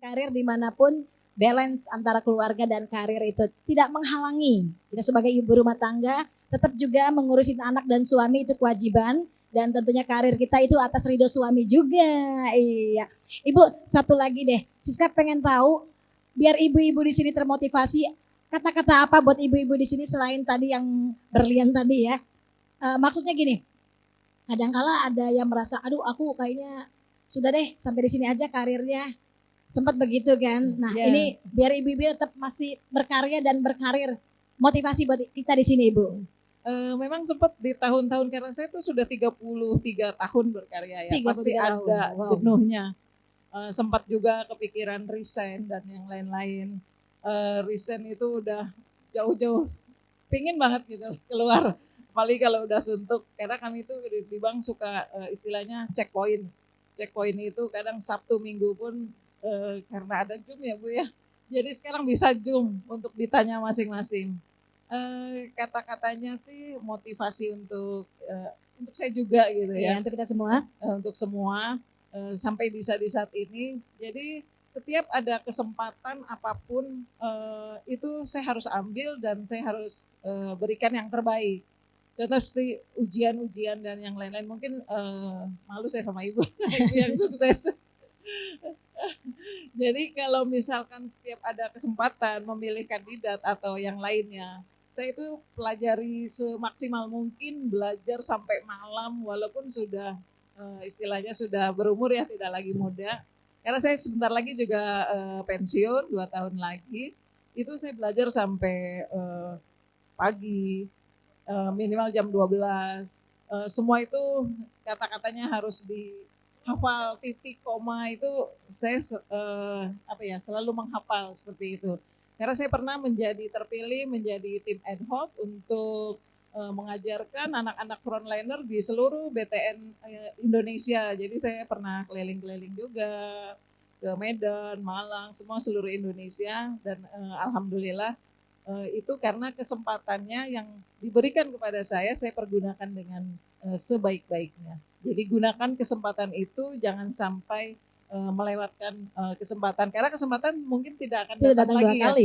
berkarir dimanapun, balance antara keluarga dan karir itu tidak menghalangi. Kita sebagai ibu rumah tangga tetap juga mengurusin anak dan suami itu kewajiban. Dan tentunya karir kita itu atas ridho suami juga. Iya. Ibu, satu lagi deh. Siska pengen tahu, biar ibu-ibu di sini termotivasi, kata-kata apa buat ibu-ibu di sini selain tadi yang berlian tadi ya. Maksudnya gini, kadangkala ada yang merasa, aduh aku kayaknya sudah deh sampai di sini aja karirnya. Sempat begitu kan. Nah ini biar ibu-ibu tetap masih berkarya dan berkarir. Motivasi buat kita di sini Ibu. Memang sempat di tahun-tahun, karena saya tuh sudah 33 tahun berkarya ya, pasti ada jenuhnya. Sempat juga kepikiran resign dan yang lain-lain. Resign itu udah jauh-jauh, pingin banget gitu keluar. Apalagi kalau udah suntuk, karena kami itu di bank suka istilahnya checkpoint. Checkpoint itu kadang Sabtu Minggu pun karena ada Zoom ya Bu ya. Jadi sekarang bisa Zoom untuk ditanya masing-masing. Kata-katanya sih motivasi untuk saya juga gitu ya. Untuk kita semua. Untuk semua sampai bisa di saat ini. Jadi setiap ada kesempatan apapun itu saya harus ambil dan saya harus berikan yang terbaik. Contoh seperti ujian-ujian dan yang lain-lain, mungkin malu saya sama ibu, ibu yang sukses. Jadi kalau misalkan setiap ada kesempatan memilih kandidat atau yang lainnya, saya itu pelajari semaksimal mungkin, belajar sampai malam walaupun sudah istilahnya sudah berumur ya, tidak lagi muda. Karena saya sebentar lagi juga pensiun, 2 tahun lagi. Itu saya belajar sampai pagi, minimal jam 12. Semua itu kata-katanya harus dihafal, titik, koma itu saya selalu menghafal seperti itu. Karena saya pernah terpilih menjadi tim ad hoc untuk mengajarkan anak-anak frontliner di seluruh BTN Indonesia. Jadi saya pernah keliling-keliling juga ke Medan, Malang, semua seluruh Indonesia. Dan alhamdulillah itu karena kesempatannya yang diberikan kepada saya pergunakan dengan sebaik-baiknya. Jadi gunakan kesempatan itu, jangan sampai melewatkan kesempatan, karena kesempatan mungkin tidak akan datang lagi ya.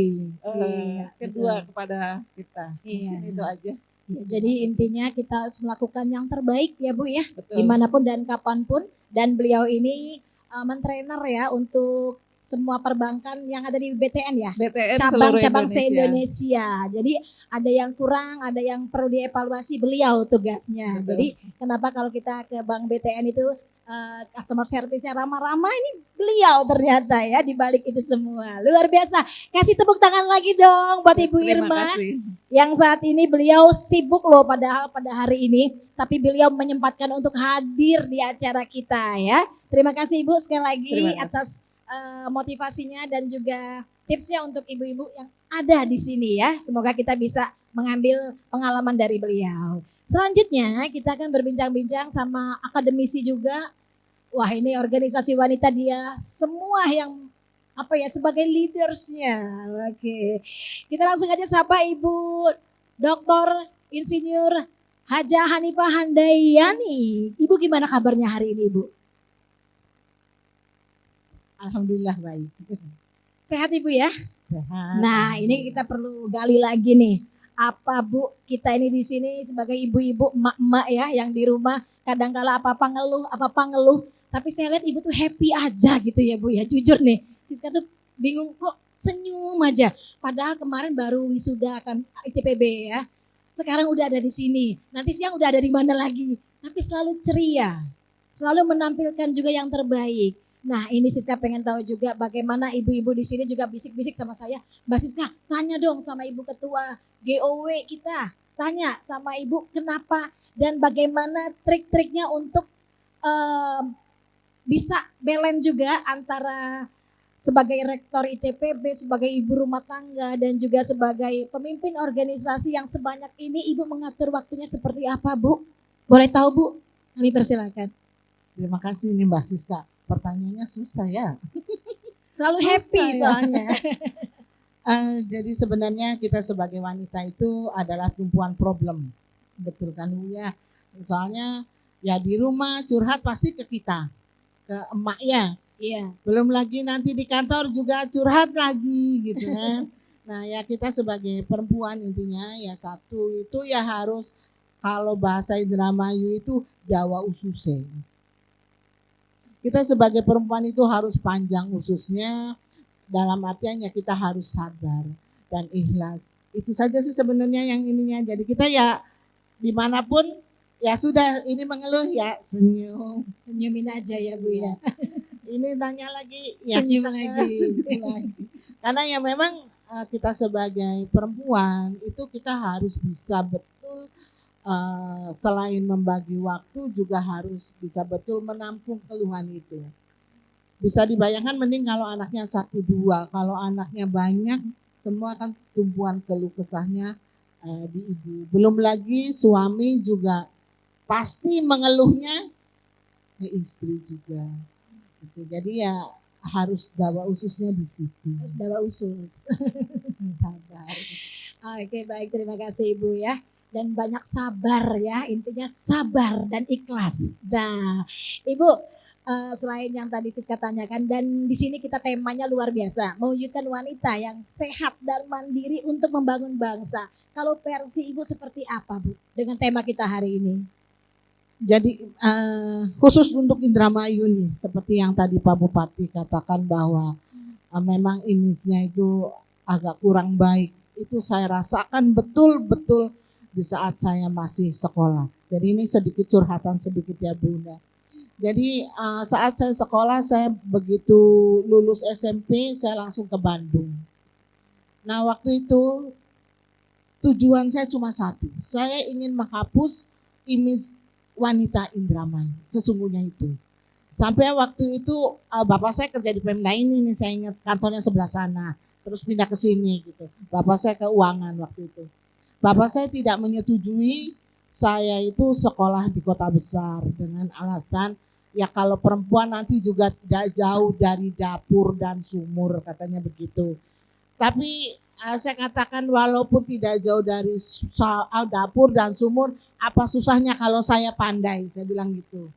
Kedua kepada kita. Itu aja. Ya, jadi intinya kita harus melakukan yang terbaik ya Bu ya. Betul. Dimanapun dan kapanpun. Dan beliau ini mentrainer ya untuk semua perbankan yang ada di BTN ya. BTN cabang-cabang se-Indonesia. Jadi ada yang kurang, ada yang perlu dievaluasi, beliau tugasnya. Betul. Jadi kenapa kalau kita ke Bank BTN itu customer service-nya ramah-ramah, ini beliau ternyata ya di balik itu semua. Luar biasa. Kasih tepuk tangan lagi dong buat Ibu Irma. Yang saat ini beliau sibuk loh padahal pada hari ini, tapi beliau menyempatkan untuk hadir di acara kita ya. Terima kasih Ibu sekali lagi atas motivasinya dan juga tipsnya untuk ibu-ibu yang ada di sini ya. Semoga kita bisa mengambil pengalaman dari beliau. Selanjutnya kita akan berbincang-bincang sama akademisi juga. Wah ini organisasi wanita dia semua yang sebagai leadersnya. Oke. Kita langsung aja sapa Ibu Dr. Insinyur Hajah Hanifah Handayani. Ibu gimana kabarnya hari ini Ibu? Alhamdulillah baik. Sehat Ibu ya? Sehat. Nah ini kita perlu gali lagi nih. Apa Bu, kita ini di sini sebagai ibu-ibu, emak-emak ya yang di rumah kadang-kala apa-apa ngeluh. Tapi saya lihat Ibu tuh happy aja gitu ya Bu ya. Jujur nih, Siska tuh bingung kok senyum aja. Padahal kemarin baru wisuda kan ITPB ya. Sekarang udah ada di sini. Nanti siang udah ada di mana lagi. Tapi selalu ceria. Selalu menampilkan juga yang terbaik. Nah ini Siska pengen tahu juga bagaimana ibu-ibu di sini juga bisik-bisik sama saya. Mbak Siska tanya dong sama Ibu Ketua GOW kita. Tanya sama Ibu kenapa dan bagaimana trik-triknya untuk bisa balance juga antara sebagai rektor ITPB, sebagai ibu rumah tangga dan juga sebagai pemimpin organisasi yang sebanyak ini. Ibu mengatur waktunya seperti apa Bu? Boleh tahu Bu? Kami persilakan. Terima kasih nih Mbak Siska. Pertanyaannya susah ya. Selalu happy soalnya. Jadi sebenarnya kita sebagai wanita itu adalah tumpuan problem. Betul kan Bu ya? Soalnya ya di rumah curhat pasti ke kita, ke emaknya. Iya. Belum lagi nanti di kantor juga curhat lagi gitu kan. Nah ya kita sebagai perempuan intinya ya satu itu ya harus kalau bahasa Indramayu itu dawa ususe. Kita sebagai perempuan itu harus panjang ususnya, dalam artian ya kita harus sabar dan ikhlas. Itu saja sih sebenarnya yang ininya. Jadi kita ya dimanapun ya sudah ini mengeluh ya senyum. Senyumin aja ya Bu ya. Ini tanya lagi ya Senyum kita lagi. senyum lagi. Karena ya memang kita sebagai perempuan itu kita harus bisa betul selain membagi waktu juga harus bisa betul menampung keluhan itu. Bisa dibayangkan mending kalau anaknya satu dua, kalau anaknya banyak semua kan tumpuan keluh kesahnya di ibu. Belum lagi suami juga pasti mengeluhnya ke istri juga. Gitu. Jadi ya harus dawa ususnya di situ. Harus dawa usus. Sabar. Oke baik, terima kasih Ibu ya. Dan banyak sabar ya, intinya sabar dan ikhlas. Nah Ibu, selain yang tadi Siska tanyakan, dan di sini kita temanya luar biasa, mewujudkan wanita yang sehat dan mandiri untuk membangun bangsa. Kalau versi Ibu seperti apa Bu dengan tema kita hari ini? Jadi khusus untuk Indramayu nih, seperti yang tadi Pak Bupati katakan bahwa memang image-nya itu agak kurang baik. Itu saya rasakan betul-betul di saat saya masih sekolah. Jadi ini sedikit curhatan sedikit ya Bunda. Jadi saat saya sekolah, saya begitu lulus SMP, saya langsung ke Bandung. Nah waktu itu tujuan saya cuma satu, saya ingin menghapus image wanita Indramayu, sesungguhnya itu. Sampai waktu itu bapak saya kerja di Pemda ini nih, saya ingat kantornya sebelah sana, terus pindah ke sini gitu. Bapak saya keuangan waktu itu. Bapak saya tidak menyetujui saya itu sekolah di kota besar dengan alasan ya kalau perempuan nanti juga tidak jauh dari dapur dan sumur, katanya begitu. Tapi saya katakan walaupun tidak jauh dari dapur dan sumur, apa susahnya kalau saya pandai, saya bilang gitu.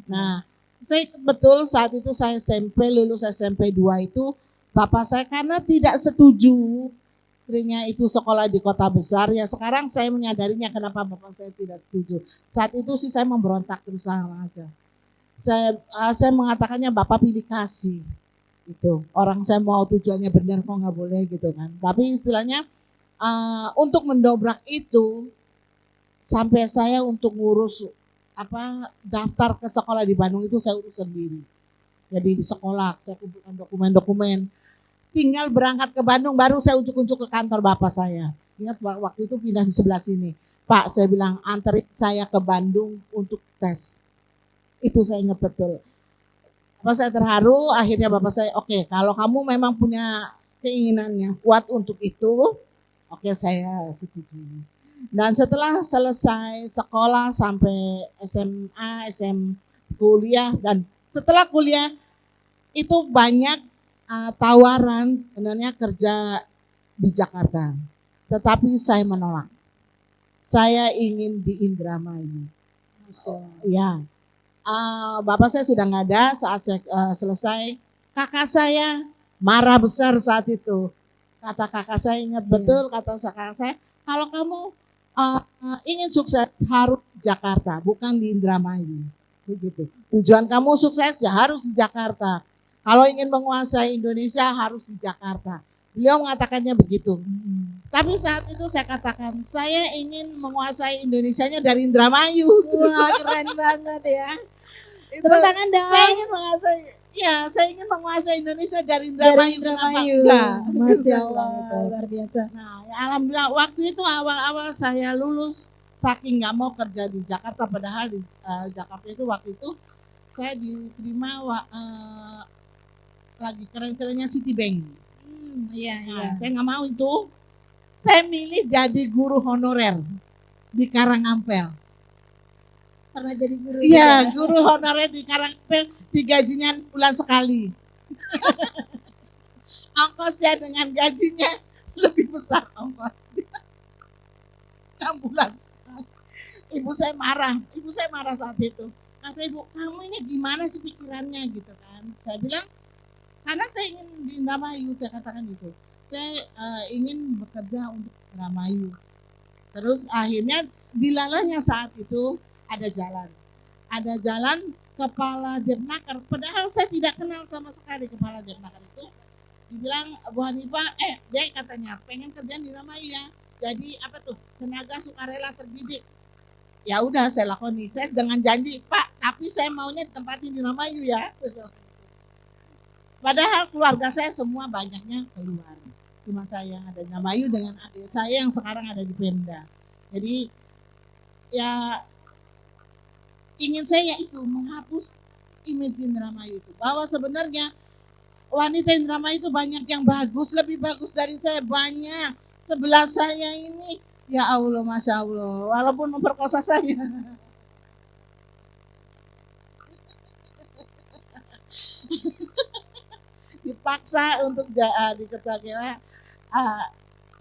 Nah, saya betul saat itu saya SMP, lulus SMP 2 itu, bapak saya karena tidak setuju istrinya itu sekolah di kota besar, ya sekarang saya menyadarinya kenapa bapak saya tidak setuju. Saat itu sih saya memberontak terus aja. Saya mengatakannya bapak pilih kasih. Itu orang saya mau tujuannya benar kok nggak boleh gitu kan. Tapi istilahnya untuk mendobrak itu sampai saya untuk ngurus daftar ke sekolah di Bandung itu saya urus sendiri. Jadi di sekolah saya kumpulkan dokumen-dokumen. Tinggal berangkat ke Bandung baru saya ujuk-ujuk ke kantor bapak saya. Ingat waktu itu pindah di sebelah sini. Pak, saya bilang anterin saya ke Bandung untuk tes. Itu saya ingat betul. Bapak saya terharu, akhirnya bapak saya, oke, kalau kamu memang punya keinginannya kuat untuk itu, oke saya setuju. Dan setelah selesai sekolah sampai SMA, kuliah, dan setelah kuliah itu banyak tawaran sebenarnya kerja di Jakarta. Tetapi saya menolak. Saya ingin di Indramayu. Ya. Bapak saya sudah nggak ada saat saya selesai. Kakak saya marah besar saat itu. Kata kakak saya, ingat betul kata kakak saya, kalau kamu ingin sukses harus di Jakarta, bukan di Indramayu. Begitu. Tujuan kamu sukses ya harus di Jakarta. Kalau ingin menguasai Indonesia harus di Jakarta. Beliau mengatakannya begitu. Tapi saat itu saya katakan, saya ingin menguasai Indonesianya dari Indramayu. Wah keren banget ya. Tepuk tangan dong. Saya ingin menguasai Indonesia dari Dari Indramayu. Indramayu. Masya Allah, luar biasa. Nah, ya alhamdulillah waktu itu awal-awal saya lulus, saking nggak mau kerja di Jakarta, padahal di Jakarta itu waktu itu saya diterima lagi keren-kerennya Citibank. Iya. Saya nggak mau itu. Saya milih jadi guru honorer di Karangampel. Pernah jadi guru. Iya, guru honorer di Karangampel, digajinya bulan sekali. Ongkosnya dengan gajinya lebih besar ongkosnya. 6 bulan sekali. Ibu saya marah saat itu. Kata ibu, kamu ini gimana sih pikirannya gitu kan. kan. Saya bilang karena saya ingin di Indramayu, saya katakan gitu. Saya ingin bekerja untuk Indramayu. Terus akhirnya dilalahnya saat itu ada jalan. Ada jalan kepala Depnaker. Padahal saya tidak kenal sama sekali kepala Depnaker itu. Dibilang Bu Hanifah, dia katanya pengen kerja di Indramayu ya. Jadi apa tuh tenaga sukarela terdidik. Ya udah saya lakoni. Saya dengan janji Pak, tapi saya maunya ditempatin di Indramayu ya. Padahal keluarga saya semua banyaknya keluar. Cuma saya yang ada di Indramayu dengan adik saya yang sekarang ada di Pemda. Jadi ya ingin saya itu menghapus image Indramayu itu. Bahwa sebenarnya wanita Indramayu itu banyak yang bagus, lebih bagus dari saya banyak. Sebelah saya ini, ya Allah, Masya Allah, walaupun memperkosa saya. Dipaksa untuk di ketua GWA.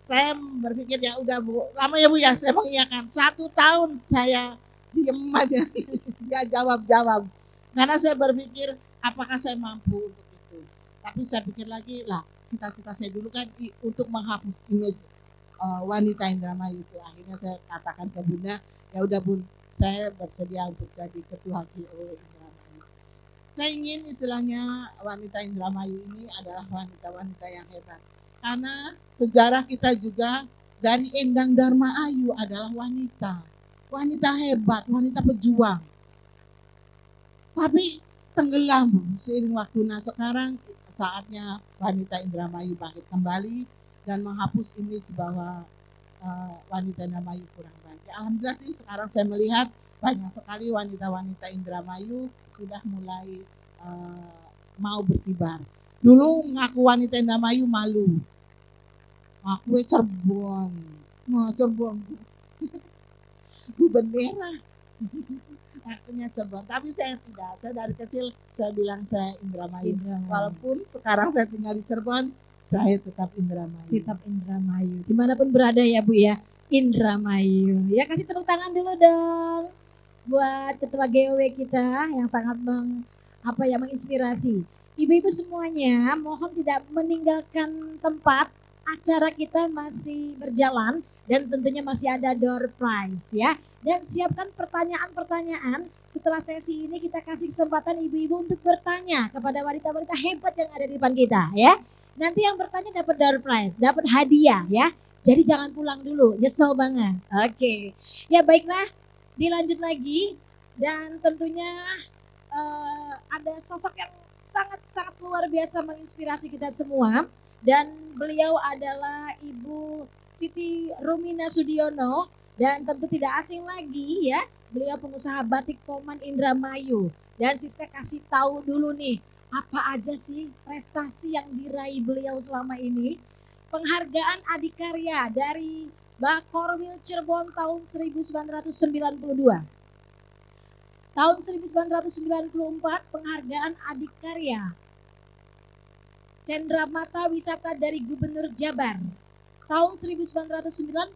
Saya berpikir ya udah Bu, lama ya Bu ya, saya mengiyakan. 1 tahun saya diem aja, dia jawab-jawab. Karena saya berpikir apakah saya mampu untuk itu. Tapi saya pikir lagi lah, cita-cita saya dulu kan untuk menghapus image wanita Indramayu itu. Akhirnya saya katakan ke Bunda, ya udah Bun, saya bersedia untuk jadi ketua GO Indramayu. Saya ingin istilahnya wanita Indramayu ini adalah wanita-wanita yang hebat. Karena sejarah kita juga dari Endang Dharma Ayu adalah wanita. Wanita hebat, wanita pejuang. Tapi tenggelam seiring waktu. Nah sekarang saatnya wanita Indramayu bangkit kembali dan menghapus image bahwa wanita Indramayu kurang baik. Ya, alhamdulillah sih sekarang saya melihat banyak sekali wanita-wanita Indramayu sudah mulai mau berkibar. Dulu mengaku wanita Indramayu malu. Aku Cirebon. Nah, Cirebon. Bu bendera. Akunya Cirebon. Tapi saya tidak. Saya dari kecil saya bilang saya Indramayu. Walaupun sekarang saya tinggal di Cirebon, saya tetap Indramayu. Tetap Indramayu. Dimanapun berada ya Bu ya, Indramayu. Ya kasih tepuk tangan dulu dong buat ketua GOW kita yang sangat menginspirasi. Ibu-ibu semuanya mohon tidak meninggalkan tempat, acara kita masih berjalan dan tentunya masih ada door prize ya. Dan siapkan pertanyaan-pertanyaan. Setelah sesi ini kita kasih kesempatan ibu-ibu untuk bertanya kepada wanita-wanita hebat yang ada di depan kita ya. Nanti yang bertanya dapat door prize, dapat hadiah ya. Jadi jangan pulang dulu, nyesel banget. Oke. Ya baiklah, dilanjut lagi dan tentunya ada sosok yang sangat-sangat luar biasa menginspirasi kita semua dan beliau adalah Ibu Siti Rumina Sudiono dan tentu tidak asing lagi ya, beliau pengusaha batik Poman Indramayu. Dan Siska kasih tahu dulu nih, apa aja sih prestasi yang diraih beliau selama ini. Penghargaan Adikarya dari Bakorwil Cirebon tahun 1992. Tahun 1994 penghargaan Adikarya. Cendramata Wisata dari Gubernur Jabar. Tahun 1996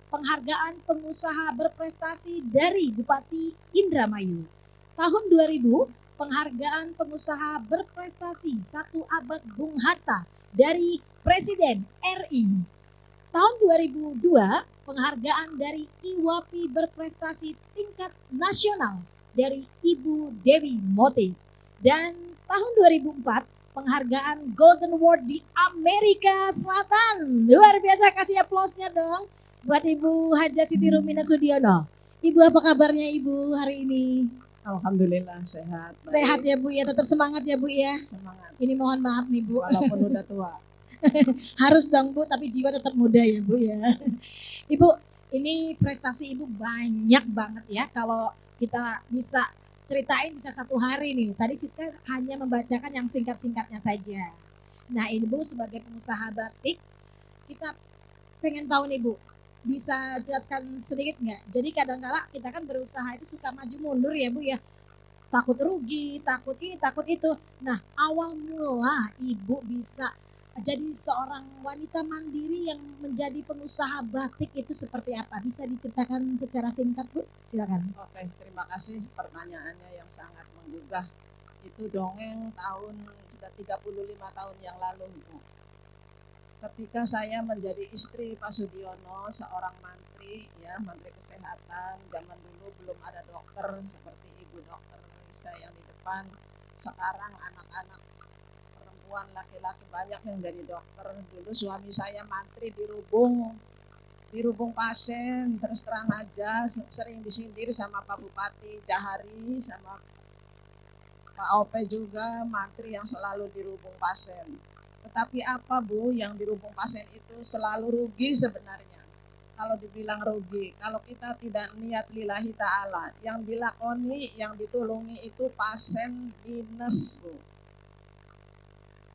penghargaan pengusaha berprestasi dari Bupati Indramayu. Tahun 2000 penghargaan pengusaha berprestasi 1 abad Bung Hatta dari Presiden RI. Tahun 2002 penghargaan dari IWAPI berprestasi tingkat nasional dari Ibu Dewi Mote. Dan tahun 2004 penghargaan Golden Award di Amerika Selatan. Luar biasa, kasih aplausnya dong buat Ibu Haja Siti Rumina Sudiono. Ibu apa kabarnya Ibu hari ini? Alhamdulillah sehat. Baik. Sehat ya Bu ya, tetap semangat ya Bu ya. Semangat. Ini mohon maaf nih Bu. Walaupun udah tua. Harus dong Bu, tapi jiwa tetap muda ya Bu ya. Ibu, ini prestasi Ibu banyak banget ya. Kalau kita bisa ceritain bisa 1 hari nih. Tadi Siska hanya membacakan yang singkat-singkatnya saja. Nah Ibu sebagai pengusaha batik, kita pengen tahu nih Bu, bisa jelaskan sedikit nggak? Jadi kadang-kala kita kan berusaha itu suka maju mundur ya Bu ya. Takut rugi, takut ini, takut itu. Nah awal mula Ibu bisa jadi seorang wanita mandiri yang menjadi pengusaha batik itu seperti apa? Bisa diceritakan secara singkat Bu? Silakan. Oke, terima kasih pertanyaannya yang sangat menggugah. Itu dongeng tahun sudah 35 tahun yang lalu Ibu. Ketika saya menjadi istri Pak Sudiono, seorang mantri, ya Menteri Kesehatan, zaman dulu belum ada dokter seperti Ibu Dokter Lisa yang di depan. Sekarang anak-anak perempuan, laki-laki banyak yang jadi dokter. Dulu suami saya mantri di Rubung Pasien, terus terang aja sering disindir sama Pak Bupati Jahari, sama Pak Ope juga, mantri yang selalu di Rubung Pasien. Tetapi apa Bu, yang di Rubung Pasien itu selalu rugi sebenarnya. Kalau dibilang rugi, kalau kita tidak niat lillahi ta'ala, yang dilakoni, yang ditulungi itu pasien minus Bu.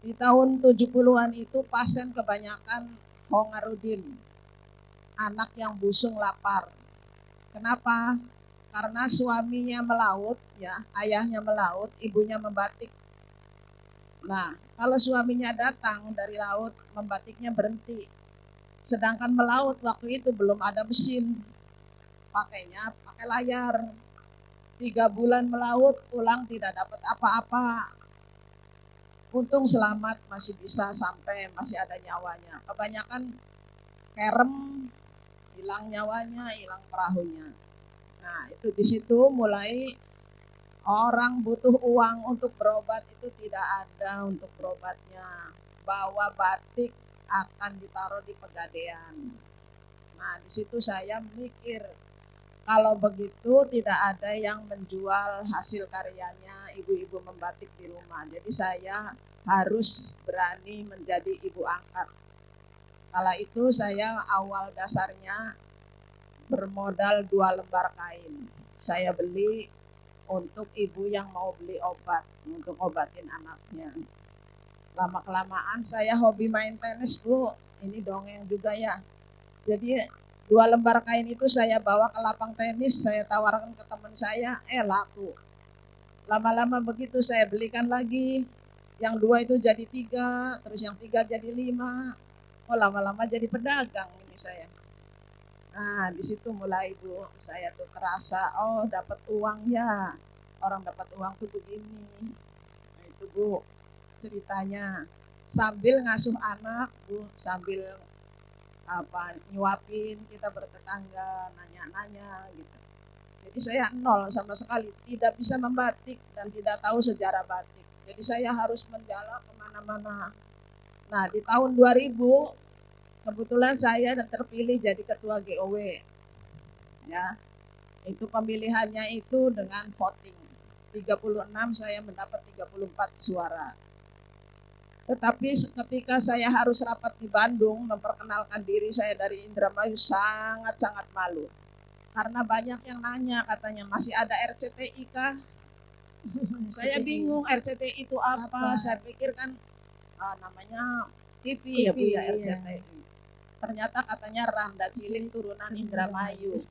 Di tahun 70-an itu pasien kebanyakan Hongarudin, anak yang busung lapar. Kenapa? Karena suaminya melaut, ya, ayahnya melaut, ibunya membatik. Nah, kalau suaminya datang dari laut, membatiknya berhenti. Sedangkan melaut waktu itu belum ada mesin, pakainya pakai layar. 3 bulan melaut, pulang tidak dapat apa-apa. Untung selamat, masih bisa sampai, masih ada nyawanya. Kebanyakan kerem, hilang nyawanya, hilang perahunya. Nah, itu di situ mulai orang butuh uang untuk berobat, itu tidak ada untuk berobatnya. Bawa batik akan ditaruh di Pegadaian. Nah, di situ saya mikir, kalau begitu tidak ada yang menjual hasil karyanya ibu-ibu membatik di rumah. Jadi saya harus berani menjadi ibu angkat. Kala itu saya awal dasarnya bermodal 2 lembar kain. Saya beli untuk ibu yang mau beli obat, untuk obatin anaknya. Lama-kelamaan saya hobi main tenis Bu, ini dongeng juga ya. Jadi 2 lembar kain itu saya bawa ke lapang tenis, saya tawarkan ke teman saya, laku. Lama-lama begitu saya belikan lagi, yang 2 itu jadi 3, terus yang 3 jadi 5. Oh, lama-lama jadi pedagang ini saya. Nah, di situ mulai Bu, saya tuh kerasa, oh dapat uang ya, orang dapat uang tuh begini. Nah itu Bu, ceritanya. Sambil ngasuh anak Bu, sambil nyuapin, kita bertetangga, nanya-nanya gitu. Jadi saya nol sama sekali, tidak bisa membatik dan tidak tahu sejarah batik. Jadi saya harus menjala kemana-mana. Nah di tahun 2000, kebetulan saya terpilih jadi ketua GOW, ya. Itu pemilihannya itu dengan voting. 36 saya mendapat 34 suara. Tetapi ketika saya harus rapat di Bandung memperkenalkan diri saya dari Indramayu, sangat-sangat malu. Karena banyak yang nanya, katanya masih ada RCTI kah? Saya bingung RCTI itu apa? Saya pikir kan namanya TV ya Bu ya, RCTI. Ternyata katanya Randa Cilik turunan Indramayu.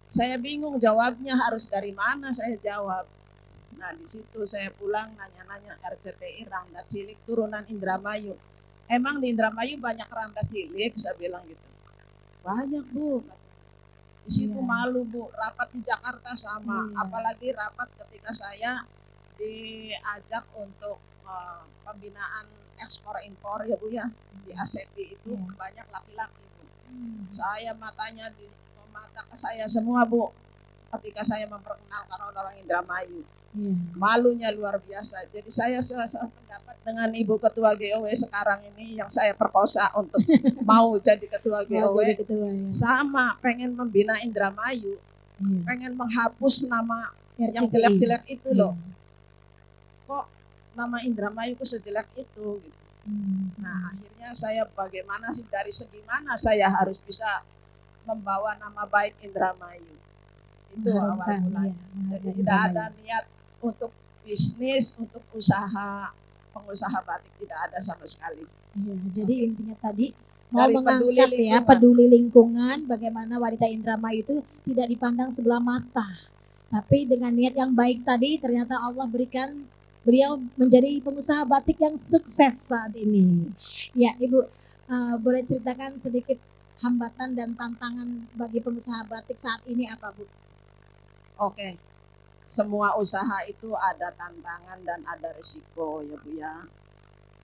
Saya bingung jawabnya, harus dari mana saya jawab. Nah di situ saya pulang nanya-nanya, RCTI Randa Cilik turunan Indramayu. Emang di Indramayu banyak Randa Cilik? Saya bilang gitu. Banyak Bu. Di situ malu Bu, rapat di Jakarta sama. Apalagi rapat ketika saya diajak untuk pembinaan ekspor impor ya Bu ya, di ASEPI itu banyak laki-laki Bu. Saya matanya di mata ke saya semua Bu, ketika saya memperkenalkan orang Indramayu. Malunya luar biasa. Jadi saya sependapat dengan Ibu Ketua GOW sekarang ini yang saya perkosa untuk mau jadi Ketua GOW. Sama pengen membina Indramayu, pengen menghapus nama yang jelek-jelek itu loh. Kok nama Indramayu kok sejelek itu gitu. Nah akhirnya saya bagaimana sih, dari segi mana saya harus bisa membawa nama baik Indramayu. Itu awal mulanya. Jadi tidak ada niat untuk bisnis, untuk usaha, pengusaha batik, tidak ada sama sekali. Jadi intinya tadi mau mengangkat peduli lingkungan, bagaimana wanita Indramayu itu tidak dipandang sebelah mata. Tapi dengan niat yang baik tadi, ternyata Allah berikan beliau menjadi pengusaha batik yang sukses saat ini. Ya Ibu, boleh ceritakan sedikit hambatan dan tantangan bagi pengusaha batik saat ini apa Bu? Oke. semua usaha itu ada tantangan dan ada risiko ya Bu ya.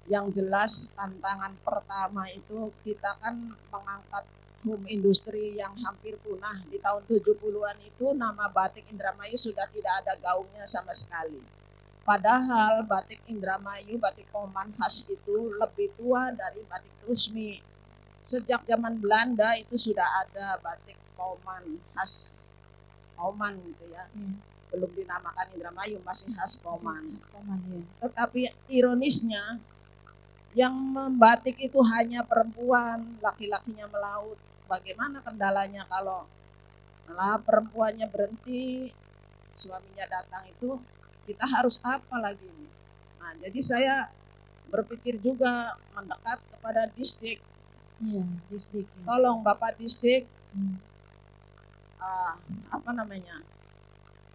Yang jelas tantangan pertama itu kita kan mengangkat home industri yang hampir punah. Di tahun 70-an itu nama batik Indramayu sudah tidak ada gaungnya sama sekali. Padahal batik Indramayu, batik Kauman khas itu lebih tua dari batik Trusmi. Sejak zaman Belanda itu sudah ada batik Kauman khas Kauman gitu ya. Belum dinamakan Indramayu, masih khas Kauman. Tetapi ironisnya yang membatik itu hanya perempuan, laki-lakinya melaut. Bagaimana kendalanya kalau malah perempuannya berhenti, suaminya datang, itu kita harus apa lagi? Nah, jadi saya berpikir juga mendekat kepada Disdik. Iya, Disdik. Tolong Bapak Disdik,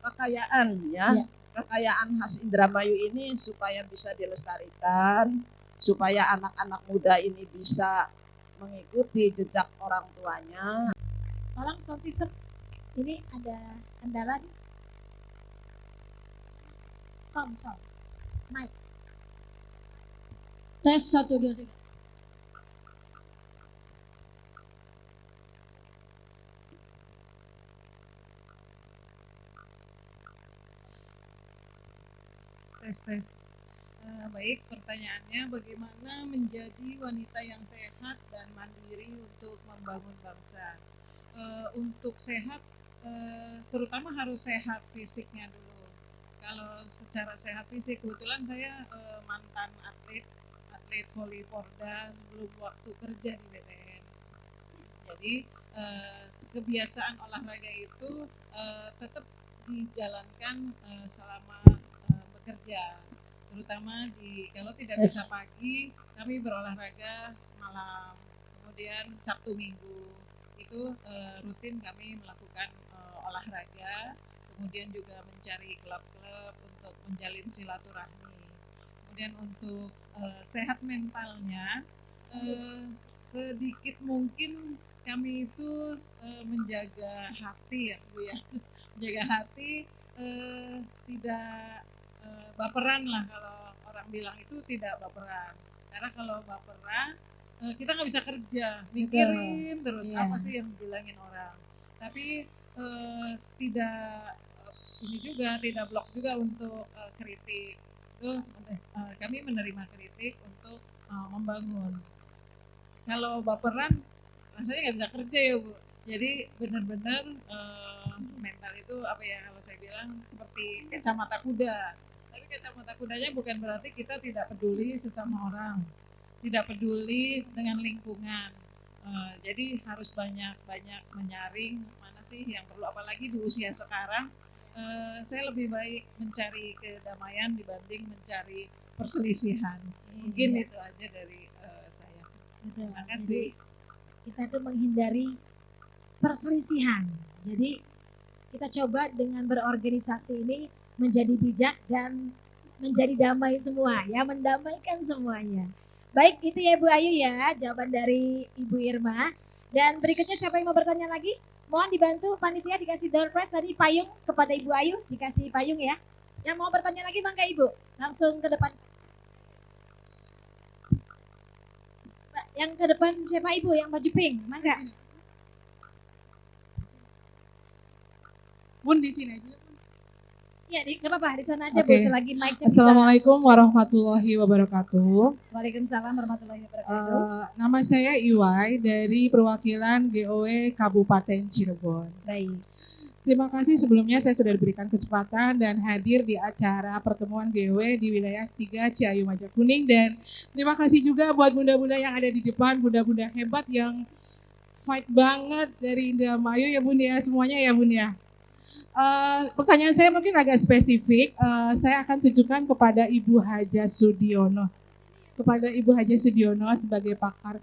kekayaan ya, kekayaan khas Indramayu ini supaya bisa dilestarikan, supaya anak-anak muda ini bisa mengikuti jejak orang tuanya. Tolong sound system, ini ada kendala nih. Sound, mic. Tes 1, 2, 3. Tes. Baik, pertanyaannya bagaimana menjadi wanita yang sehat dan mandiri untuk membangun bangsa. Untuk sehat, terutama harus sehat fisiknya dulu. Kalau secara sehat fisik, kebetulan saya mantan atlet voli Porda sebelum waktu kerja di BTN. Jadi kebiasaan olahraga itu tetap dijalankan selama bekerja, terutama kalau tidak bisa pagi, kami berolahraga malam, kemudian Sabtu Minggu itu rutin kami melakukan olahraga, kemudian juga mencari klub-klub untuk menjalin silaturahmi. Kemudian untuk sehat mentalnya, sedikit mungkin kami itu menjaga hati ya Bu ya, menjaga hati, tidak baperan lah, kalau orang bilang itu tidak baperan, karena kalau baperan kita nggak bisa kerja, mikirin terus apa sih yang bilangin orang, tapi tidak ini juga tidak blok juga untuk kritik itu, kami menerima kritik untuk membangun. Kalau baperan rasanya nggak bisa kerja ya Bu, jadi benar-benar mental itu apa ya, kalau saya bilang seperti kacamata kuda. Tapi kacamata kudanya bukan berarti kita tidak peduli sesama orang, tidak peduli dengan lingkungan. Jadi harus banyak-banyak menyaring mana sih yang perlu, apalagi di usia sekarang. Saya lebih baik mencari kedamaian dibanding mencari perselisihan. Mungkin itu aja dari saya. Terima kasih. Kita tuh menghindari perselisihan. Jadi kita coba dengan berorganisasi ini menjadi bijak dan menjadi damai semua ya, mendamaikan semuanya. Baik, itu ya Bu Ayu ya, jawaban dari Ibu Irma. Dan berikutnya siapa yang mau bertanya lagi? Mohon dibantu panitia dikasih door prize tadi payung kepada Ibu Ayu, dikasih payung ya. Yang mau bertanya lagi Mangga Ibu, langsung ke depan. Yang ke depan siapa Ibu yang baju pink? Mangga. Bun di sini aja. Ya, nggak apa-apa, di sana aja Bu, selagi mic-nya bisa. Assalamualaikum warahmatullahi wabarakatuh. Waalaikumsalam warahmatullahi wabarakatuh. Nama saya Iwai dari perwakilan GOW Kabupaten Cirebon. Baik. Terima kasih sebelumnya saya sudah diberikan kesempatan dan hadir di acara pertemuan GOW di wilayah 3 Ciayu Majakuning, dan terima kasih juga buat bunda-bunda yang ada di depan, bunda-bunda hebat yang fight banget dari Indramayu ya Bun ya, semuanya ya Bun ya. Pertanyaan saya mungkin agak spesifik. Saya akan tujukan kepada Ibu Haja Sudiono. Kepada Ibu Haja Sudiono sebagai pakar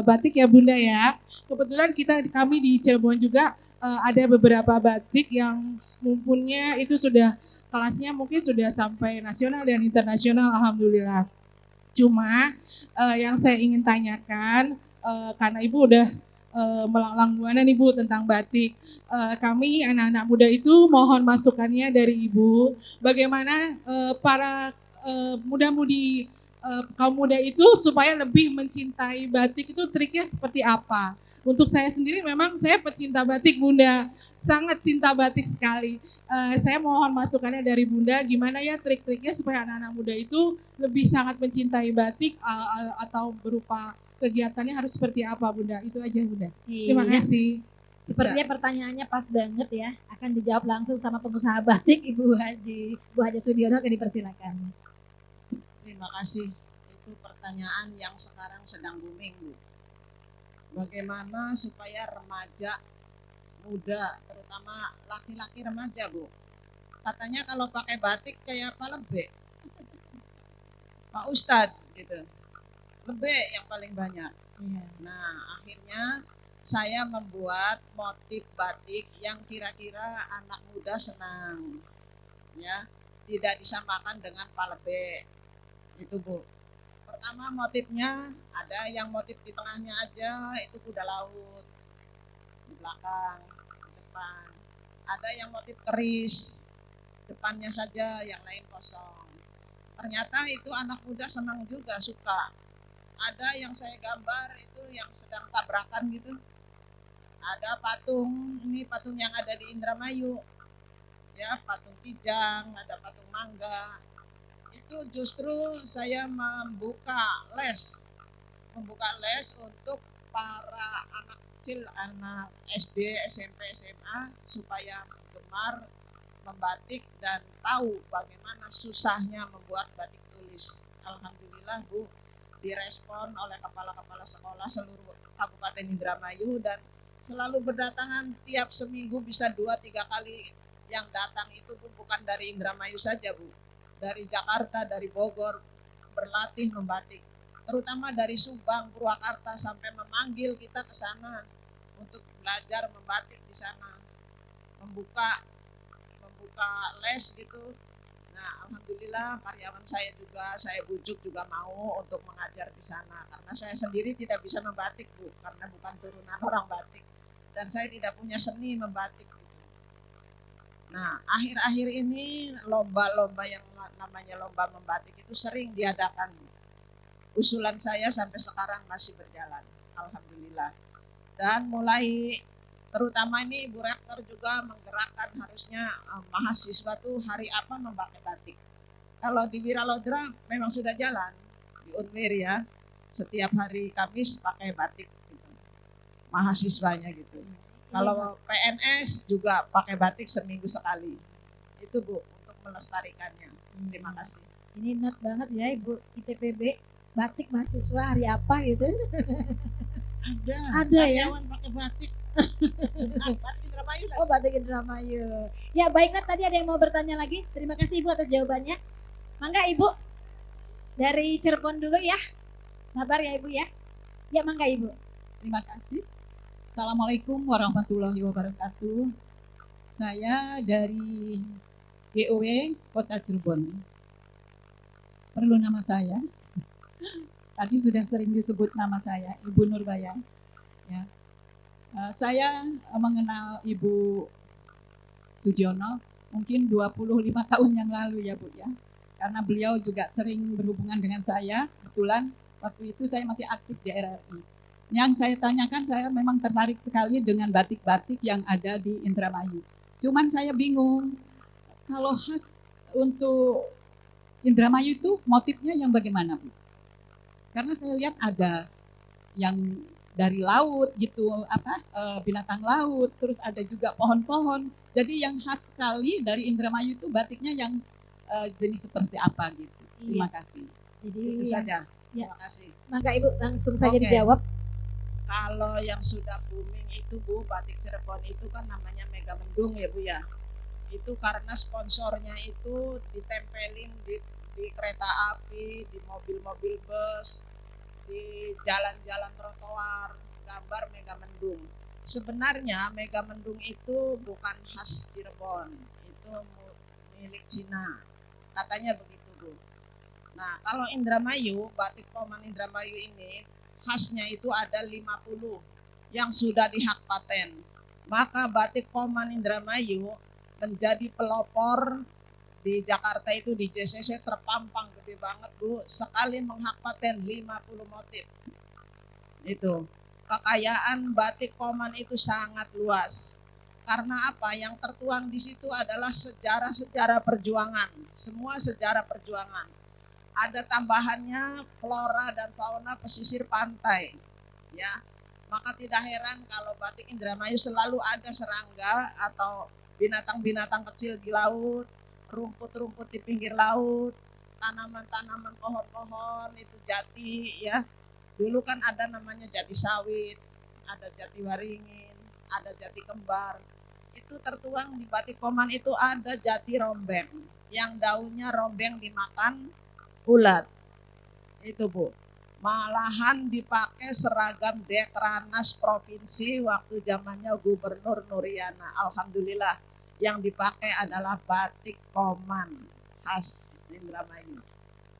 batik ya Bunda ya. Kebetulan kami di Cirebon juga ada beberapa batik yang mumpunnya itu sudah kelasnya mungkin sudah sampai nasional dan internasional, alhamdulillah. Cuma yang saya ingin tanyakan, karena Ibu udah melanglang buana nih Bu tentang batik. Kami anak-anak muda itu mohon masukannya dari Ibu. Bagaimana para muda-mudi kaum muda itu supaya lebih mencintai batik itu triknya seperti apa? Untuk saya sendiri memang saya pecinta batik Bunda, sangat cinta batik sekali. Saya mohon masukannya dari Bunda, gimana ya trik-triknya supaya anak-anak muda itu lebih sangat mencintai batik atau berupa kegiatannya harus seperti apa Bunda? Itu aja Bunda. Terima Iya. kasih. Sepertinya pertanyaannya pas banget ya. Akan dijawab langsung sama pengusaha batik Ibu Haja Sudiono, akan dipersilakan. Terima kasih. Itu pertanyaan yang sekarang sedang booming, Bu. Bagaimana supaya remaja muda, terutama laki-laki remaja, Bu. Katanya kalau pakai batik kayak apa lebih? Pak Ustadz gitu. Lebih yang paling banyak. Iya. Nah, akhirnya saya membuat motif batik yang kira-kira anak muda senang. Ya, tidak disamakan dengan palebe. Itu Bu. Pertama motifnya ada yang motif di tengahnya aja, itu kuda laut. Di belakang, di depan. Ada yang motif keris, depannya saja, yang lain kosong. Ternyata itu anak muda senang juga, suka. Ada yang saya gambar itu yang sedang tabrakan gitu. Ada patung, ini patung yang ada di Indramayu. Ya, patung Kijang, ada patung Mangga. Itu justru saya membuka les untuk para anak kecil, anak SD, SMP, SMA supaya gemar membatik dan tahu bagaimana susahnya membuat batik tulis. Alhamdulillah Bu, direspon oleh kepala-kepala sekolah seluruh Kabupaten Indramayu dan selalu berdatangan tiap seminggu bisa 2-3 kali. Yang datang itu Bu bukan dari Indramayu saja Bu, dari Jakarta, dari Bogor, berlatih membatik. Terutama dari Subang, Purwakarta sampai memanggil kita ke sana untuk belajar membatik di sana. Membuka les gitu. Nah, alhamdulillah karyawan saya juga saya bujuk juga mau untuk mengajar di sana karena saya sendiri tidak bisa membatik Bu, karena bukan turunan orang batik dan saya tidak punya seni membatik. Nah, akhir-akhir ini lomba-lomba yang namanya lomba membatik itu sering diadakan. Usulan saya sampai sekarang masih berjalan, alhamdulillah. Dan mulai terutama ini Ibu Rektor juga menggerakkan harusnya mahasiswa tuh hari apa memakai batik. Kalau di Wiralodra memang sudah jalan di Unwir ya, setiap hari Kamis pakai batik gitu. Mahasiswanya gitu. Kalau PNS juga pakai batik seminggu sekali. Itu Bu, untuk melestarikannya. Terima kasih. Ini not banget ya Ibu ITPB, batik mahasiswa hari apa gitu. Ada ya. Karyawan pakai batik. Batik Indramayu lah. Oh, batik Indramayu. Ya baiklah, tadi ada yang mau bertanya lagi. Terima kasih Ibu atas jawabannya. Mangga Ibu, dari Cirebon dulu ya. Sabar ya Ibu ya. Ya mangga Ibu. Terima kasih. Assalamualaikum warahmatullahi wabarakatuh. Saya dari GOW Kota Cirebon. Perlu nama saya? Tadi sudah sering disebut nama saya, Ibu Nurbaya. Ya. Saya mengenal Ibu Sudiono mungkin 25 tahun yang lalu ya Bu ya. Karena beliau juga sering berhubungan dengan saya. Kebetulan waktu itu saya masih aktif di RRI. Yang saya tanyakan, saya memang tertarik sekali dengan batik-batik yang ada di Indramayu. Cuman saya bingung, kalau khas untuk Indramayu itu motifnya yang bagaimana Bu? Karena saya lihat ada yang dari laut gitu, binatang laut, terus ada juga pohon-pohon. Jadi yang khas sekali dari Indramayu itu batiknya yang jenis seperti apa gitu. Terima kasih. Jadi Itu saja. Ya. Terima kasih. Mangga Ibu langsung saja Oke. dijawab. Kalau yang sudah booming itu Bu, batik Cirebon itu kan namanya Mega Mendung ya Bu ya. Itu karena sponsornya itu ditempelin di kereta api, di mobil-mobil bus, di jalan-jalan trotoar, gambar Mega Mendung. Sebenarnya Mega Mendung itu bukan khas Cirebon, itu milik Cina. Katanya begitu Bu. Nah, kalau Indramayu, batik Poman Indramayu ini khasnya itu ada 50 yang sudah dihak paten. Maka batik Poman Indramayu menjadi pelopor di Jakarta itu di JCC terpampang gede banget Bu, sekali menghak paten 50 motif. Itu kekayaan batik Poman itu sangat luas. Karena apa? Yang tertuang di situ adalah sejarah-sejarah perjuangan, semua sejarah perjuangan. Ada tambahannya flora dan fauna pesisir pantai, ya. Maka tidak heran kalau batik Indramayu selalu ada serangga atau binatang-binatang kecil di laut, rumput-rumput di pinggir laut, tanaman-tanaman pohon-pohon itu jati, ya. Dulu kan ada namanya jati sawit, ada jati waringin, ada jati kembar. Itu tertuang di batik Poman itu ada jati rombeng, yang daunnya rombeng dimakan ulat. Itu Bu. Malahan dipakai seragam Dekranas provinsi waktu zamannya Gubernur Nuriana. Alhamdulillah yang dipakai adalah batik Poman khas Indramayu.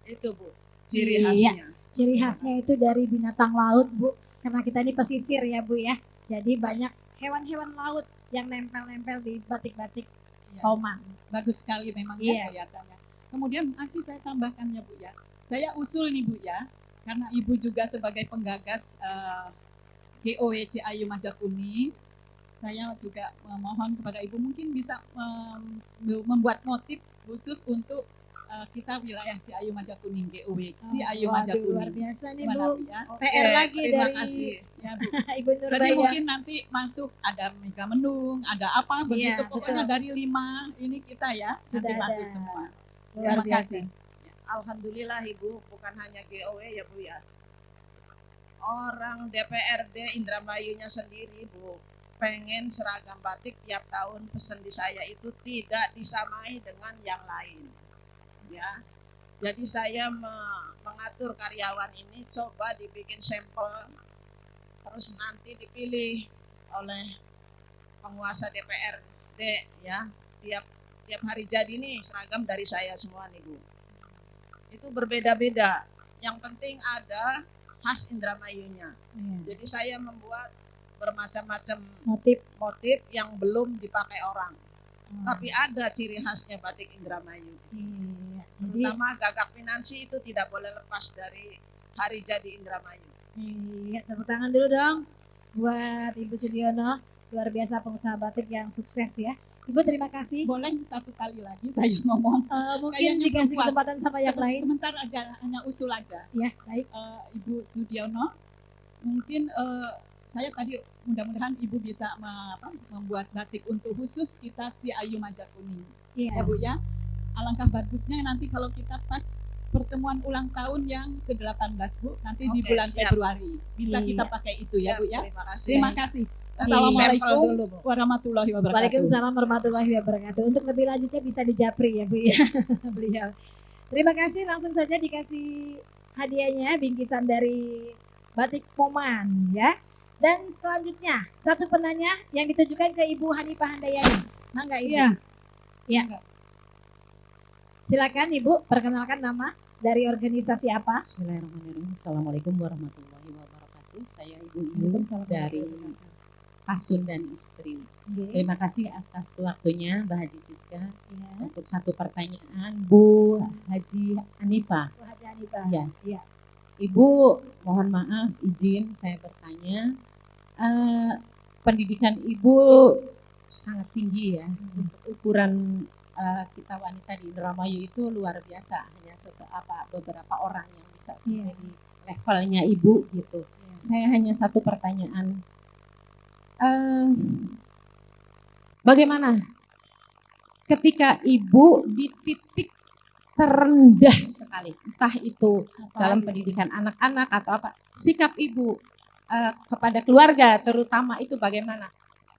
Itu Bu, ciri Iya. khasnya. Ciri khasnya itu dari binatang laut, Bu. Karena kita ini pesisir ya, Bu ya. Jadi banyak hewan-hewan laut yang nempel-nempel di batik-batik Ya, Poman. bagus sekali memang Iya. ya kelihatannya. Kemudian masih saya tambahkan ya Bu ya. Saya usul nih Bu ya, karena Ibu juga sebagai penggagas GOW Ciayu Majakuning, saya juga memohon kepada Ibu mungkin bisa membuat motif khusus untuk kita wilayah Ciayu Majakuning GOW Ciayu Waduh, luar Majakuning. biasa nih, Gimana, Bu. Bu ya? PR lagi Terima dari kasih. Ya, Bu. Ibu Jadi Nurbaya. mungkin nanti masuk ada Mega Mendung, ada apa begitu. Iya, Pokoknya betul. dari 5 ini kita ya Sudah nanti masuk ada. semua. Luar Terima biasa. kasih. Alhamdulillah Ibu, bukan hanya GOW ya Bu ya. Orang DPRD Indramayunya sendiri Bu, pengen seragam batik tiap tahun pesen di saya itu tidak disamai dengan yang lain. Ya. Jadi saya mengatur karyawan ini coba dibikin sampel, terus nanti dipilih oleh penguasa DPRD ya. Tiap hari jadi nih seragam dari saya semua nih Bu. Itu berbeda-beda. Yang penting ada khas Indramayunya. Iya. Jadi saya membuat bermacam-macam Motif. yang belum dipakai orang. Hmm. Tapi ada ciri khasnya batik Indramayu. Iya. Jadi Terutama gagak pinansi itu tidak boleh lepas dari hari jadi Indramayu. iya, tepuk tangan dulu dong buat Ibu Sudiono, luar biasa pengusaha batik yang sukses ya. Ibu terima kasih. Boleh satu kali lagi saya ngomong. Mungkin Kayaknya dikasih belum puas. kesempatan sama yang lain. Sebentar aja, hanya usul aja. Ya, baik. Ibu Sudiono, mungkin saya tadi mudah-mudahan Ibu bisa membuat batik untuk khusus kita Ciayu Majakuning. Iya. Ya Bu ya, alangkah bagusnya nanti kalau kita pas pertemuan ulang tahun yang ke-18 Bu, nanti di Oke, bulan siap. Februari. Bisa Iya. kita pakai itu ya Bu ya. Terima kasih. Terima kasih. Sampel Assalamualaikum dulu Bu. warahmatullahi wabarakatuh. Waalaikumsalam warahmatullahi wabarakatuh. Untuk lebih lanjutnya bisa di Japri ya Bu ya. Beliau. Terima kasih, langsung saja dikasih hadiahnya bingkisan dari batik Poman ya. Dan selanjutnya satu penanya yang ditujukan ke Ibu Hanifah Handayani. Mangga Ibu. Iya. Ya. Silakan Ibu, perkenalkan nama dari organisasi apa? Bismillahirrahmanirrahim. Assalamualaikum warahmatullahi wabarakatuh. Saya Ibu Yunus dari Pasun dan Istri. Oke. Terima kasih atas waktunya Mbak Haji Siska. Ya. Untuk satu pertanyaan Bu Haji Hanifah. Bu Haji Hanifah. Ya. Iya. Ibu mohon maaf izin saya bertanya. Pendidikan Ibu sangat tinggi ya. Untuk ukuran kita wanita di Indramayu itu luar biasa. Hanya beberapa orang yang bisa sampai di levelnya Ibu gitu. Saya hanya satu pertanyaan. Bagaimana ketika Ibu di titik terendah sekali, entah itu dalam pendidikan anak-anak atau apa, sikap Ibu kepada keluarga terutama itu bagaimana?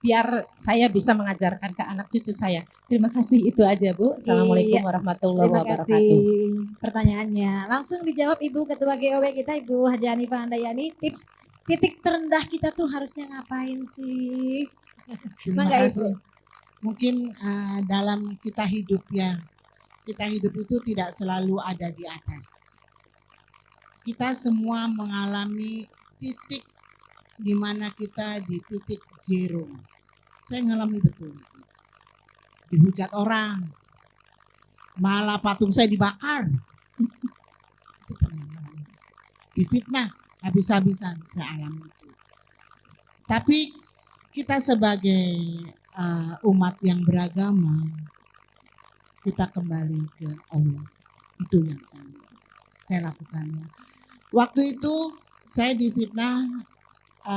Biar saya bisa mengajarkan ke anak cucu saya. Terima kasih, itu aja Bu. Assalamualaikum Iya. warahmatullahi Terima wabarakatuh. kasih pertanyaannya. Langsung dijawab Ibu Ketua GOW kita Ibu Haji Hanifah Handayani. Tips titik terendah kita tuh harusnya ngapain sih? Terima Mangga, Ibu. kasih. Mungkin dalam kita hidup ya, kita hidup itu tidak selalu ada di atas. Kita semua mengalami titik gimana kita di titik zero. Saya ngalami betul. Dihujat orang, malah patung saya dibakar. Itu pernah ngalami. Difitnah habis-habisan saya alami itu. Tapi kita sebagai umat yang beragama, kita kembali ke Allah. Itu yang saya lakukannya. Waktu itu saya difitnah,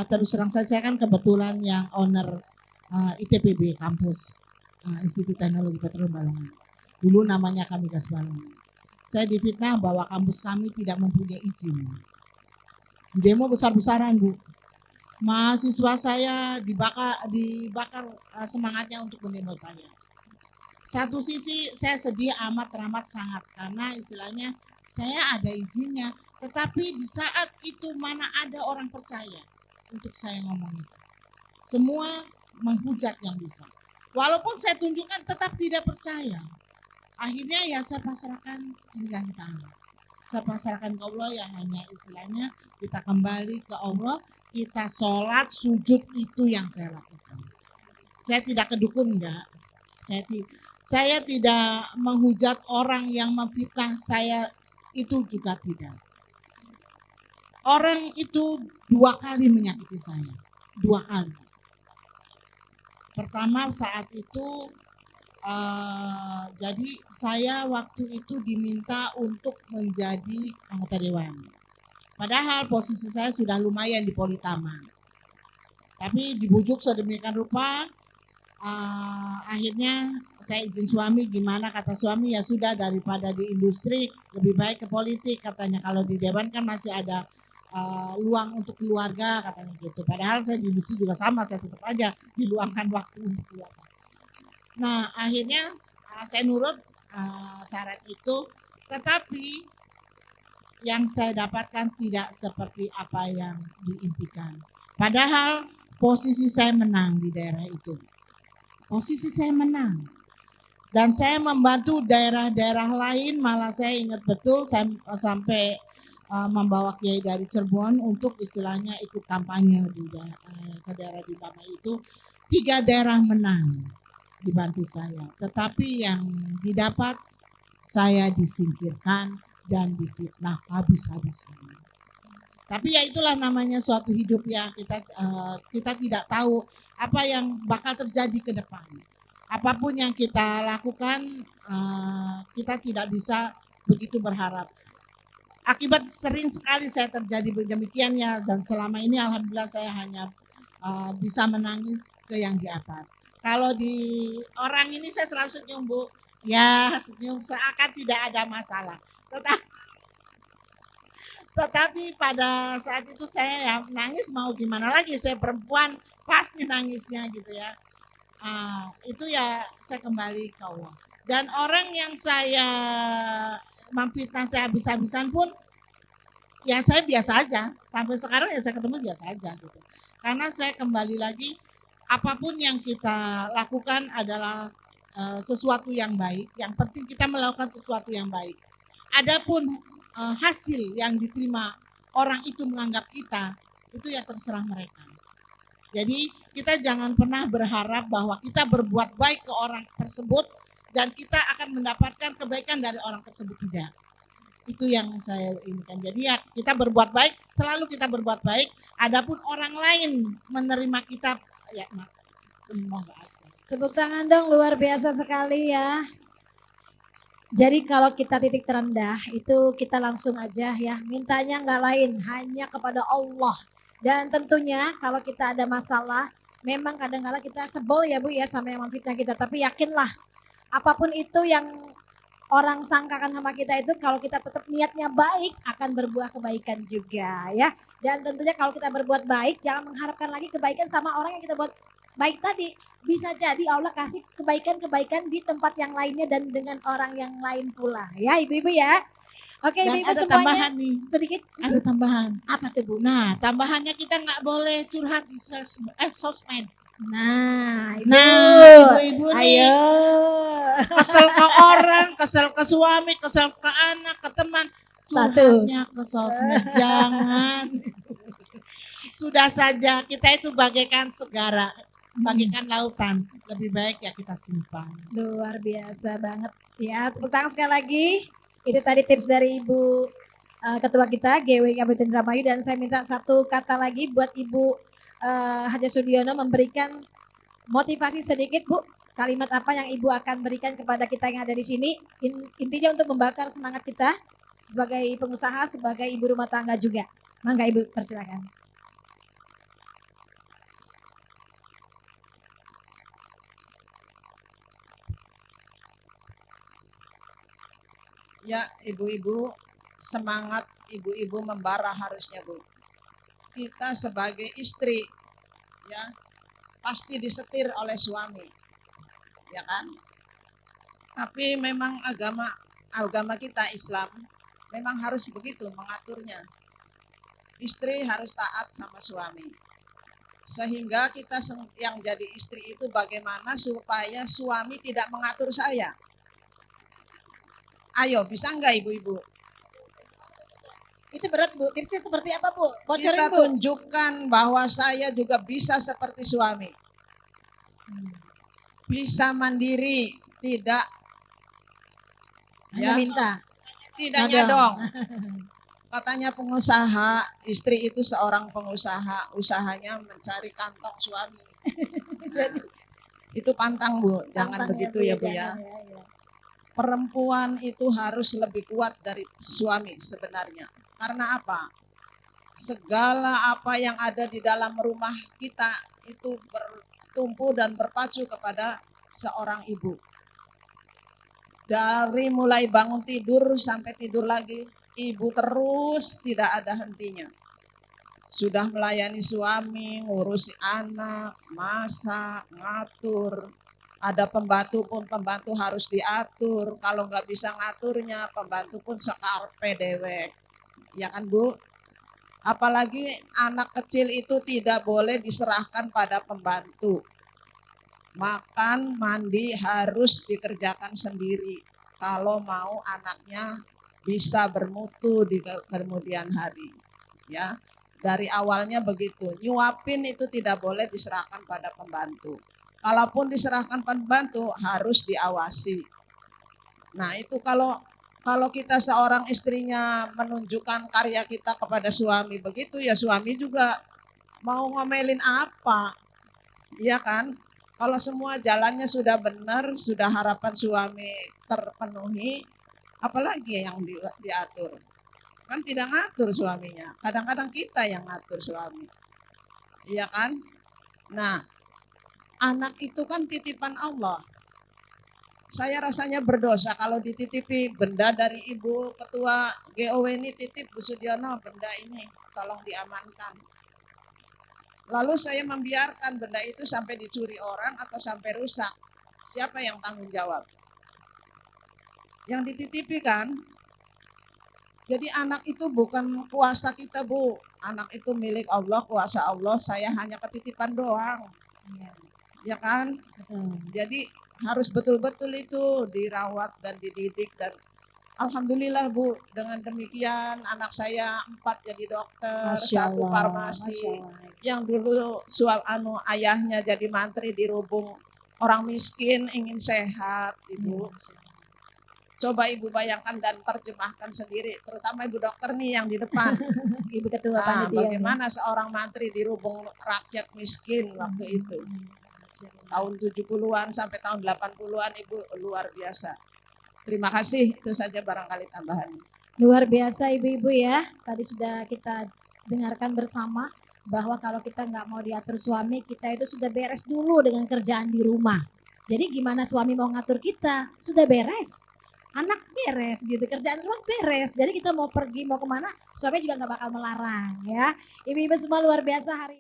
terus terang saya kan kebetulan yang owner ITPB kampus Institut Teknologi Petroleum Balongan. Dulu namanya Kamigas Balongan. Saya difitnah bahwa kampus kami tidak mempunyai izin. Demo besar-besaran, Bu. Mahasiswa saya dibakar semangatnya untuk mendemo saya. Satu sisi saya sedih amat teramat sangat karena istilahnya saya ada izinnya, tetapi di saat itu mana ada orang percaya untuk saya ngomong itu. Semua menghujat yang bisa. Walaupun saya tunjukkan tetap tidak percaya. Akhirnya ya saya pasrahkan lillahi ta'ala. Saya pasrahkan ke Allah yang hanya istilahnya kita kembali ke Allah, kita sholat, sujud, itu yang saya lakukan. Saya tidak kedukun, enggak. Saya tidak menghujat orang yang memfitnah saya, itu juga tidak. Orang itu 2 kali menyakiti saya, 2 kali. Pertama saat itu, jadi saya waktu itu diminta untuk menjadi anggota dewan. Padahal posisi saya sudah lumayan di Politaman. Tapi dibujuk sedemikian rupa, akhirnya saya izin suami, gimana kata suami, ya sudah daripada di industri lebih baik ke politik katanya, kalau di dewan kan masih ada luang untuk keluarga katanya gitu. Padahal saya di industri juga sama, saya tetap aja diluangkan waktu untuk keluarga. Nah akhirnya saya nurut syarat itu, tetapi yang saya dapatkan tidak seperti apa yang diimpikan. Padahal posisi saya menang di daerah itu. Posisi saya menang. Dan saya membantu daerah-daerah lain, malah saya ingat betul saya sampai membawa kiai dari Cirebon untuk istilahnya ikut kampanye ke daerah di Bama itu. 3 daerah menang dibantu saya. Tetapi yang didapat saya disingkirkan dan difitnah habis-habisan. Tapi ya itulah namanya suatu hidup ya, kita tidak tahu apa yang bakal terjadi ke depan. Apapun yang kita lakukan, kita tidak bisa begitu berharap. Akibat sering sekali saya terjadi demikiannya, dan selama ini alhamdulillah saya hanya bisa menangis ke yang di atas. Kalau di orang ini saya selalu senyum, Bu. Ya, senyum seakan tidak ada masalah. Tetapi pada saat itu saya ya nangis, mau gimana lagi, saya perempuan pasti nangisnya gitu ya. Itu ya saya kembali ke Allah. Dan orang yang saya memfitnah saya habis-habisan pun ya saya biasa aja. Sampai sekarang ya saya ketemu biasa aja gitu. Karena saya kembali lagi, apapun yang kita lakukan adalah sesuatu yang baik. Yang penting kita melakukan sesuatu yang baik. Adapun hasil yang diterima orang itu menganggap kita, itu ya terserah mereka. Jadi kita jangan pernah berharap bahwa kita berbuat baik ke orang tersebut dan kita akan mendapatkan kebaikan dari orang tersebut, tidak. Itu yang saya inginkan. Jadi ya kita berbuat baik, selalu kita berbuat baik. Adapun orang lain menerima kita, ya monggo aja. Tepuk tangan dong, luar biasa sekali ya. Jadi kalau kita titik terendah itu kita langsung aja ya, mintanya nggak lain, hanya kepada Allah. Dan tentunya kalau kita ada masalah, memang kadang-kadang kita sebel ya Bu ya sama yang memfitnah kita. Tapi yakinlah, apapun itu yang orang sangkakan sama kita itu, kalau kita tetap niatnya baik akan berbuah kebaikan juga ya. Dan tentunya kalau kita berbuat baik, jangan mengharapkan lagi kebaikan sama orang yang kita buat baik tadi. Bisa jadi Allah kasih kebaikan-kebaikan di tempat yang lainnya dan dengan orang yang lain pula ya ibu-ibu ya. Oke Dan ibu-ibu ada semuanya tambahan nih. sedikit. Ada tambahan. Apa tuh Bu? Nah, tambahannya kita nggak boleh curhat di sosmed. Nah Ibu-ibu nih, ayo. kesel ke orang, kesel ke suami, kesel ke anak, ke teman, curhatnya ke sosmed. Jangan. sudah saja kita itu bagaikan segara, bagaikan lautan. Lebih baik ya kita simpan. Luar biasa banget ya. Tepuk tangan sekali lagi. Itu tadi tips dari Ibu Ketua kita GW Kabupaten Indramayu, dan saya minta satu kata lagi buat Ibu Haja Sudiono memberikan motivasi sedikit, Bu. Kalimat apa yang Ibu akan berikan kepada kita yang ada di sini? Intinya untuk membakar semangat kita sebagai pengusaha, sebagai ibu rumah tangga juga. Mangga Ibu, persilakan. Ya, ibu-ibu, semangat ibu-ibu membara harusnya, Bu. Kita sebagai istri, ya, pasti disetir oleh suami, ya kan? Tapi memang agama kita Islam memang harus begitu mengaturnya. Istri harus taat sama suami. Sehingga kita yang jadi istri itu bagaimana supaya suami tidak mengatur saya. Ayo, bisa enggak ibu-ibu? Itu berat, Bu. Tipsnya seperti apa, Bu? Bocorin, Kita Bu. tunjukkan bahwa saya juga bisa seperti suami. Bisa mandiri, tidak Hanya ya, minta. tidaknya Nodong. dong. Katanya pengusaha, istri itu seorang pengusaha, usahanya mencari kantong suami. Jadi Itu pantang, Bu. Jangan tantang begitu Bu, ya, Bu ya. jangan ya. Perempuan itu harus lebih kuat dari suami sebenarnya. Karena apa? Segala apa yang ada di dalam rumah kita itu bertumpu dan berpacu kepada seorang ibu. Dari mulai bangun tidur sampai tidur lagi, ibu terus tidak ada hentinya. Sudah melayani suami, ngurusi anak, masak, ngatur. Ada pembantu pun pembantu harus diatur. Kalau nggak bisa ngaturnya, pembantu pun sekarpe dewek. Ya kan, Bu? Apalagi anak kecil itu tidak boleh diserahkan pada pembantu. Makan, mandi harus dikerjakan sendiri. Kalau mau anaknya bisa bermutu di kemudian hari. Ya, dari awalnya begitu. Nyuapin itu tidak boleh diserahkan pada pembantu. Kalaupun diserahkan pembantu harus diawasi. Nah, itu kalau kita seorang istrinya menunjukkan karya kita kepada suami begitu, ya suami juga mau ngomelin apa? Iya kan? Kalau semua jalannya sudah benar, sudah harapan suami terpenuhi, apalagi yang diatur? Kan tidak ngatur suaminya. Kadang-kadang kita yang ngatur suami. Iya kan? Nah, anak itu kan titipan Allah. Saya rasanya berdosa kalau dititipi benda dari Ibu Ketua GOW ini, titip Bu Sudiono, benda ini tolong diamankan. Lalu saya membiarkan benda itu sampai dicuri orang atau sampai rusak. Siapa yang tanggung jawab? Yang dititipi kan? Jadi anak itu bukan kuasa kita, Bu. Anak itu milik Allah, kuasa Allah. Saya hanya ketitipan doang. Ya kan? Jadi harus betul-betul itu dirawat dan dididik, dan alhamdulillah, Bu, dengan demikian anak saya 4 jadi dokter, Masya 1 Allah, farmasi. Masya Allah. Yang dulu ayahnya jadi mantri di Rubung, orang miskin ingin sehat, Ibu. Coba Ibu bayangkan dan terjemahkan sendiri, terutama Ibu dokter nih yang di depan. Ibu Ketua Nah, panitia. bagaimana seorang mantri di Rubung rakyat miskin waktu itu. Tahun 70-an sampai tahun 80-an, Ibu, luar biasa. Terima kasih, itu saja barangkali tambahan. Luar biasa ibu-ibu ya. Tadi sudah kita dengarkan bersama bahwa kalau kita nggak mau diatur suami, kita itu sudah beres dulu dengan kerjaan di rumah. Jadi gimana suami mau ngatur kita? Sudah beres. Anak beres gitu, kerjaan rumah beres. Jadi kita mau pergi, mau kemana, suami juga nggak bakal melarang ya. Ibu-ibu semua luar biasa hari